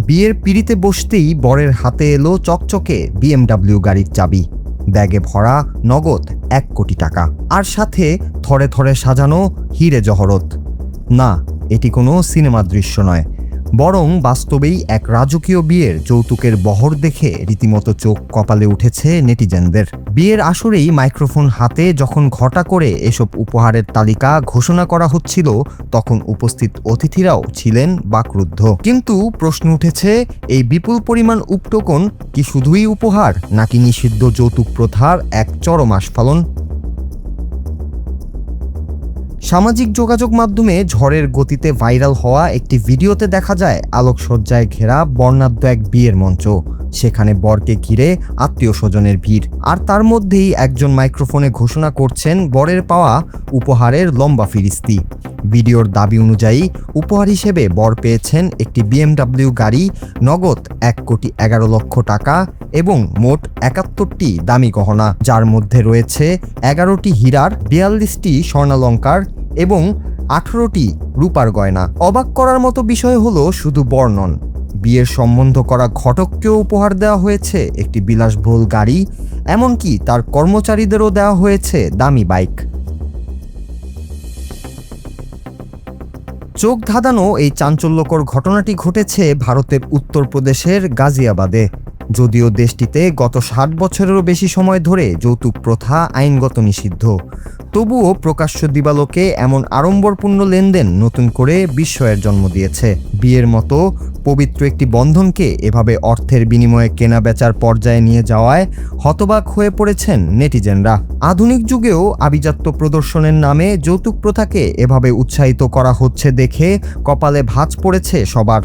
বিয়ের পিঁড়িতে বসতেই বরের হাতে এলো চকচকে BMW গাড়ির চাবি, ব্যাগে ভরা নগদ 1 কোটি টাকা, আর সাথে থরে থরে সাজানো হিরে জহরত। না, এটি কোনো সিনেমার দৃশ্য নয়, বরং বাস্তবেই এক রাজকীয় বিয়ের যৌতুকের বহর দেখে রীতিমতো চোখ কপালে উঠেছে নেটিজেনদের। বিয়ের আসরেই মাইক্রোফোন হাতে যখন ঘটা করে এসব উপহারের তালিকা ঘোষণা করা হচ্ছিল, তখন উপস্থিত অতিথিরাও ছিলেন বাকরুদ্ধ। কিন্তু প্রশ্ন উঠেছে, এই বিপুল পরিমাণ উপটোকন কি শুধুই উপহার, নাকি নিষিদ্ধ যৌতুক প্রথার এক চরম আস্ফালন? সামাজিক যোগাযোগ মাধ্যমে ঝড়ের গতিতে ভাইরাল হওয়া একটি ভিডিওতে দেখা যায় আলোকসজ্জায় ঘেরা বর্ণাঢ্য এক বিয়ের মঞ্চ। সেখানে বরকে ঘিরে আত্মীয় স্বজনের ভিড়, আর তার মধ্যেই একজন মাইক্রোফোনে ঘোষণা করছেন বরের পাওয়া উপহারের লম্বা ফিরিস্তি। ভিডিওর দাবি অনুযায়ী উপহার হিসেবে বর পেয়েছেন একটি BMW গাড়ি, নগদ 1,11,00,000 টাকা এবং মোট 71টি দামি গহনা, যার মধ্যে রয়েছে 11টি হীরার, 42টি স্বর্ণালংকার এবং 18টি রূপার গয়না। অবাক করার মতো বিষয় হলো, শুধু বর নন, বিয়ের সম্বন্ধ করা ঘটককেও উপহার দেওয়া হয়েছে একটি বিলাসবহুল গাড়ি, এমনকি তার কর্মচারীদেরও দেওয়া হয়েছে দামি বাইক। চোখ ধাঁধানো এই চাঞ্চল্যকর ঘটনাটি ঘটেছে ভারতের উত্তরপ্রদেশের গাজিয়াবাদে। যদিও দেশটিতে গত 60 বছরেরও বেশি সময় ধরে যৌতুক প্রথা আইনগত নিষিদ্ধ, তবুও প্রকাশ্য দিবালোকে এমন আড়ম্বরপূর্ণ লেনদেন নতুন করে বিস্ময়ের জন্ম দিয়েছে। বিয়ের মতো পবিত্র একটি বন্ধনকে এভাবে অর্থের বিনিময়ে কেনা বেচার পর্যায়ে নিয়ে যাওয়ায় হতবাক হয়ে পড়েছেন নেটিজেনরা। আধুনিক যুগেও আভিজাত্য প্রদর্শনের নামে যৌতুক প্রথাকে এভাবে উৎসাহিত করা হচ্ছে দেখে কপালে ভাঁজ পড়েছে সবার।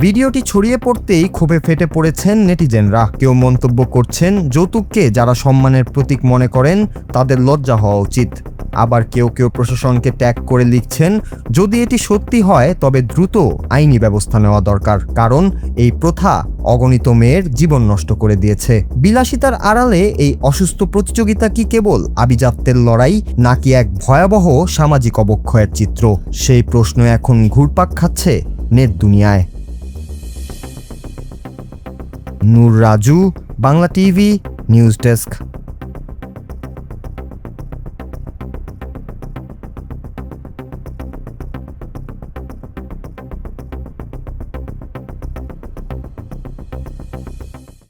ভিডিওটি ছড়িয়ে পড়তেই ক্ষোভে ফেটে পড়েছেন নেটিজেনরা। কেউ মন্তব্য করছেন, যৌতুককে যারা সম্মানের প্রতীক মনে করেন তাদের লজ্জা হওয়া উচিত। আবার কেউ কেউ প্রশাসনকে ট্যাগ করে লিখছেন, যদি এটি সত্যি হয় তবে দ্রুত আইনি ব্যবস্থা নেওয়া দরকার, কারণ এই প্রথা অগণিত মেয়ের জীবন নষ্ট করে দিয়েছে। বিলাসিতার আড়ালে এই অসুস্থ প্রতিযোগিতা কি কেবল আভিজাত্যের লড়াই, নাকি এক ভয়াবহ সামাজিক অবক্ষয়ের চিত্র? সেই প্রশ্ন এখন ঘুরপাক খাচ্ছে নেট দুনিয়ায়। Noor Raju, Bangla TV, news desk.